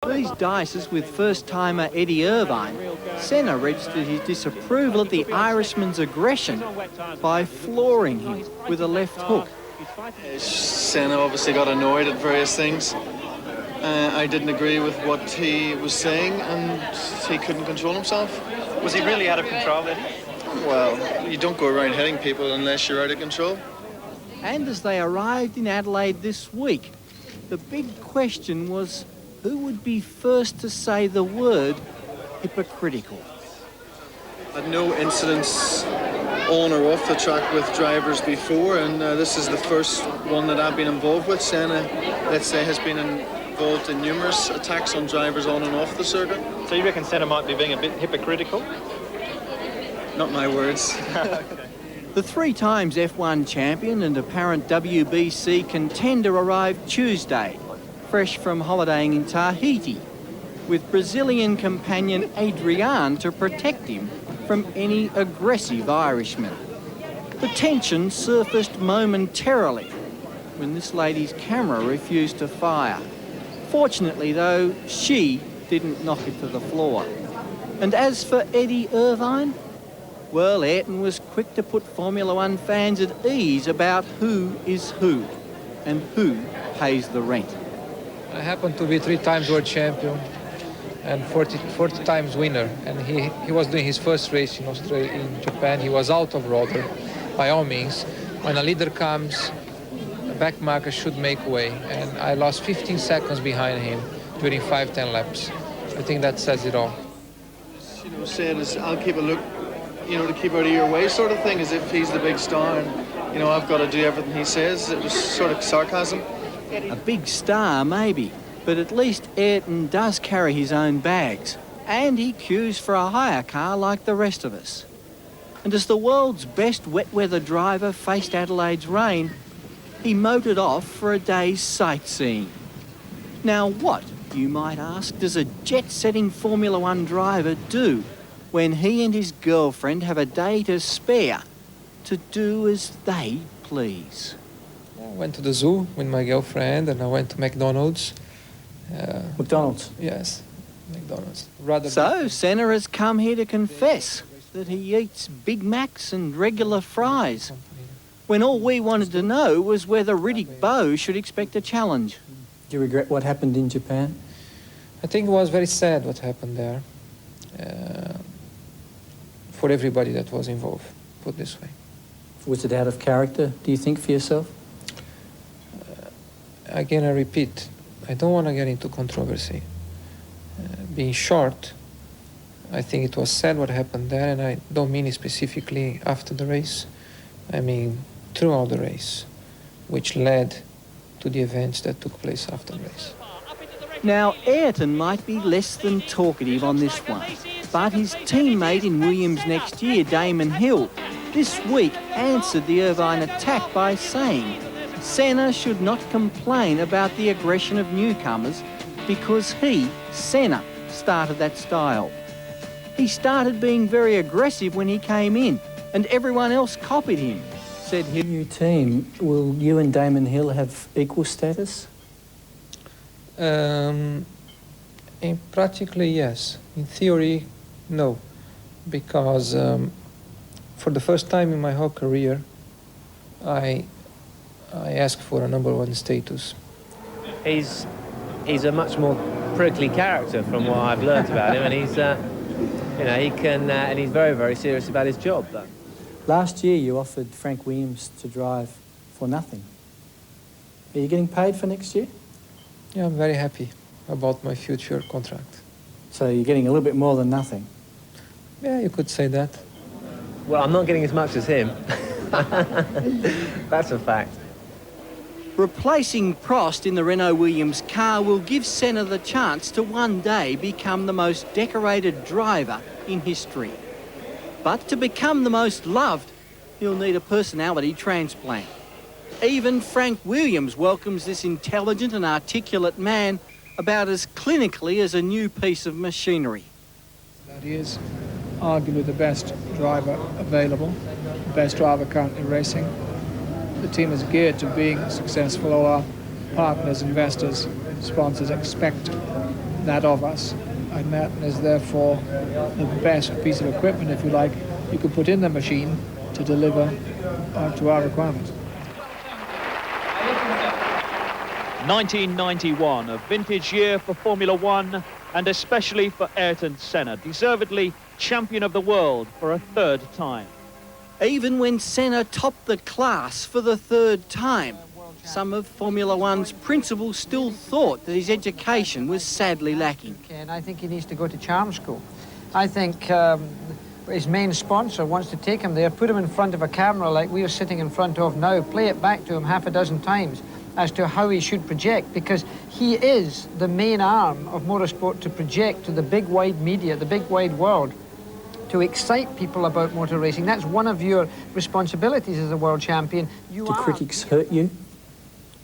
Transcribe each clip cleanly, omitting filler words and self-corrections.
These dices with first-timer Eddie Irvine, Senna registered his disapproval at the Irishman's aggression by flooring him with a left hook. Senna obviously got annoyed at various things. I didn't agree with what he was saying and he couldn't control himself. Was he really out of control, Eddie? Well, you don't go around hitting people unless you're out of control. And as they arrived in Adelaide this week, the big question was who would be first to say the word hypocritical. Had no incidents on or off the track with drivers before, and this is the first one that I've been involved with. Senna, let's say, has been involved in numerous attacks on drivers on and off the circuit. So you reckon Senna might be being a bit hypocritical? Not my words. Okay. The 3 times F1 champion and apparent WBC contender arrived Tuesday, fresh from holidaying in Tahiti, with Brazilian companion Adrian to protect him from any aggressive Irishman. The tension surfaced momentarily when this lady's camera refused to fire. Fortunately, though, she didn't knock it to the floor. And as for Eddie Irvine, well, Ayrton was quick to put Formula One fans at ease about who is who and who pays the rent. I happen to be 3 times world champion and 40 times winner, and he was doing his first race in Australia, in Japan. He was out of rudder, by all means. When a leader comes, a back marker should make way, and I lost 15 seconds behind him during 5-10 laps. I think that says it all. You know, saying is, I'll keep a look, you know, to keep out of your way sort of thing, as if he's the big star and, you know, I've got to do everything he says. It was sort of sarcasm. A big star, maybe, but at least Ayrton does carry his own bags, and he queues for a hire car like the rest of us. And as the world's best wet-weather driver faced Adelaide's rain, he motored off for a day's sightseeing. Now what, you might ask, does a jet-setting Formula One driver do when he and his girlfriend have a day to spare to do as they please? I went to the zoo with my girlfriend, and I went to McDonald's. McDonald's? Yes, McDonald's. So Senna has come here to confess that he eats Big Macs and regular fries, when all we wanted to know was whether Riddick Bowe should expect a challenge. Do you regret what happened in Japan? I think it was very sad what happened there for everybody that was involved, put it this way. Was it out of character, do you think, for yourself? Again, I repeat, I don't want to get into controversy. Being short, I think it was sad what happened there, and I don't mean it specifically after the race. I mean throughout the race, which led to the events that took place after the race. Now, Ayrton might be less than talkative on this one, but his teammate in Williams next year, Damon Hill, this week answered the Irvine attack by saying Senna should not complain about the aggression of newcomers because he, Senna, started that style. He started being very aggressive when he came in, and everyone else copied him, said Hill. New team, will you and Damon Hill have equal status? Practically, yes. In theory, no. Because for the first time in my whole career, I asked for a #1 status. He's a much more prickly character from what I've learnt about him, and he's, you know, he can, and he's very, very serious about his job. Though. Last year you offered Frank Williams to drive for nothing. Are you getting paid for next year? Yeah, I'm very happy about my future contract. So you're getting a little bit more than nothing? Yeah, you could say that. Well, I'm not getting as much as him. That's a fact. Replacing Prost in the Renault Williams car will give Senna the chance to one day become the most decorated driver in history. But to become the most loved, he'll need a personality transplant. Even Frank Williams welcomes this intelligent and articulate man about as clinically as a new piece of machinery. That he is arguably the best driver available, the best driver currently racing. The team is geared to being successful. All our partners, investors, sponsors expect that of us, and that is therefore the best piece of equipment, if you like, you could put in the machine to deliver to our requirements. 1991, a vintage year for Formula One, and especially for Ayrton Senna, deservedly champion of the world for a third time. Even when Senna topped the class for the third time, some of Formula One's principals still thought that his education was sadly lacking. And I think he needs to go to charm school. I think his main sponsor wants to take him there, put him in front of a camera like we are sitting in front of now, play it back to him half a dozen times as to how he should project, because he is the main arm of motorsport to project to the big wide media, the big wide world, to excite people about motor racing. That's one of your responsibilities as a world champion. Do critics hurt you?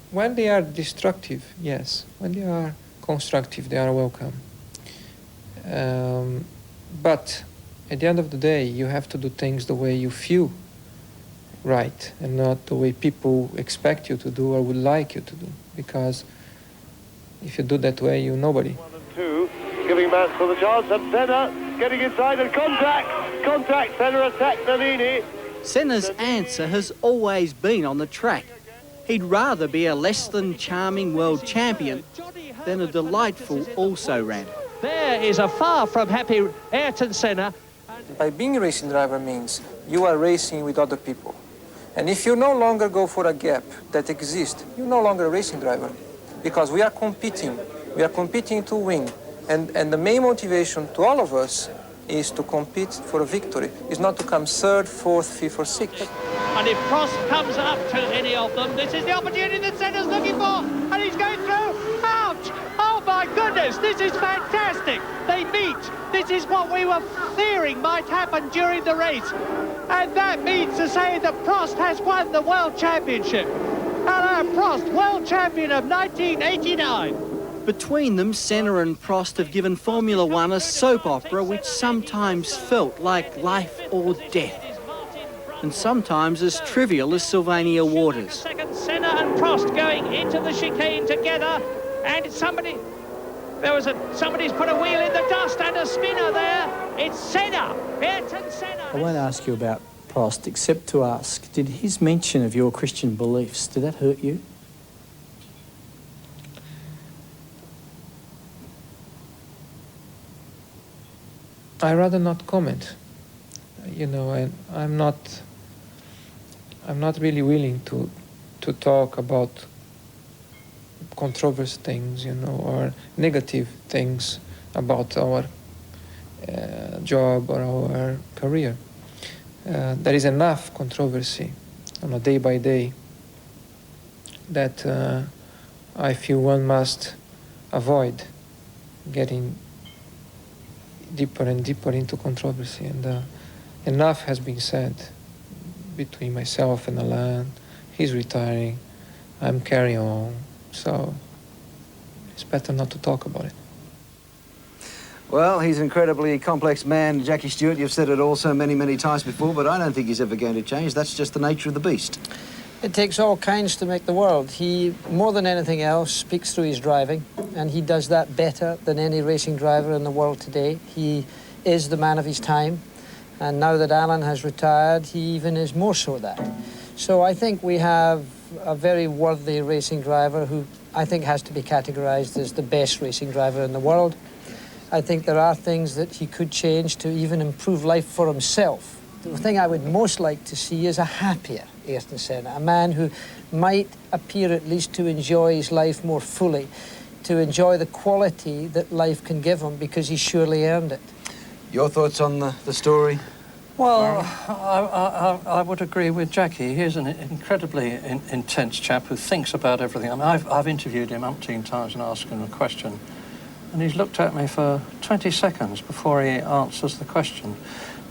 When they are destructive, yes. When they are constructive, they are welcome. But at the end of the day, you have to do things the way you feel right, and not the way people expect you to do or would like you to do. Because if you do that way, you're nobody. 1 and 2, giving Mansell the chance, and Senna getting inside and contact, Senna attacked Nannini. Senna's answer has always been on the track. He'd rather be a less than charming world champion than a delightful also-ran. There is a far from happy Ayrton Senna. By being a racing driver means you are racing with other people. And if you no longer go for a gap that exists, you're no longer a racing driver. Because we are competing to win. And the main motivation to all of us is to compete for a victory. It's not to come third, fourth, fifth, or sixth. And if Prost comes up to any of them, this is the opportunity that Senna's looking for. And he's going through. Ouch! Oh my goodness, this is fantastic. They meet. This is what we were fearing might happen during the race. And that means to say that Prost has won the World Championship. Alain Prost, World Champion of 1989. Between them, Senna and Prost have given Formula One a soap opera which sometimes felt like life or death, and sometimes as trivial as Sylvania Waters. Second, Senna and Prost going into the chicane together, and somebody's put a wheel in the dust and a spinner there. It's Senna, Ayrton Senna. I won't ask you about Prost, except to ask, did his mention of your Christian beliefs, did that hurt you? I rather not comment, you know, and I'm not really willing to talk about controversial things, you know, or negative things about our job or our career. There is enough controversy on a day by day that I feel one must avoid getting deeper and deeper into controversy, and enough has been said between myself and Alain. He's retiring, I'm carrying on, so it's better not to talk about it. Well, he's an incredibly complex man, Jackie Stewart. You've said it all so many, many times before, but I don't think he's ever going to change. That's just the nature of the beast. It takes all kinds to make the world. He, more than anything else, speaks through his driving, and he does that better than any racing driver in the world today. He is the man of his time, and now that Alan has retired, he even is more so that. So I think we have a very worthy racing driver who I think has to be categorised as the best racing driver in the world. I think there are things that he could change to even improve life for himself. The thing I would most like to see is a happier Ayrton Senna, a man who might appear at least to enjoy his life more fully, to enjoy the quality that life can give him, because he surely earned it. Your thoughts on the story? Well, I would agree with Jackie. He's an incredibly intense chap who thinks about everything. I mean, I've interviewed him umpteen times and asked him a question, and he's looked at me for 20 seconds before he answers the question.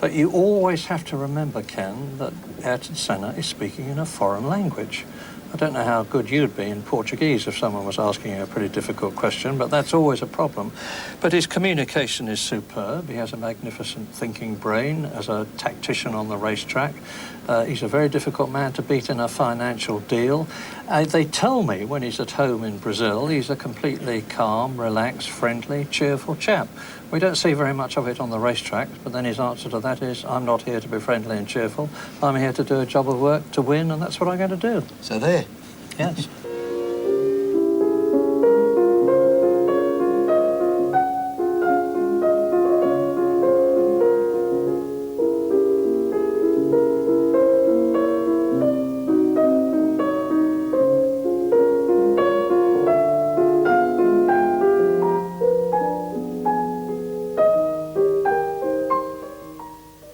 But you always have to remember, Ken, that Ayrton Senna is speaking in a foreign language. I don't know how good you'd be in Portuguese if someone was asking you a pretty difficult question, but that's always a problem. But his communication is superb. He has a magnificent thinking brain as a tactician on the racetrack. He's a very difficult man to beat in a financial deal. They tell me when he's at home in Brazil, he's a completely calm, relaxed, friendly, cheerful chap. We don't see very much of it on the racetrack, but then his answer to that is, I'm not here to be friendly and cheerful. I'm here to do a job of work to win, and that's what I'm going to do. So there. Yes.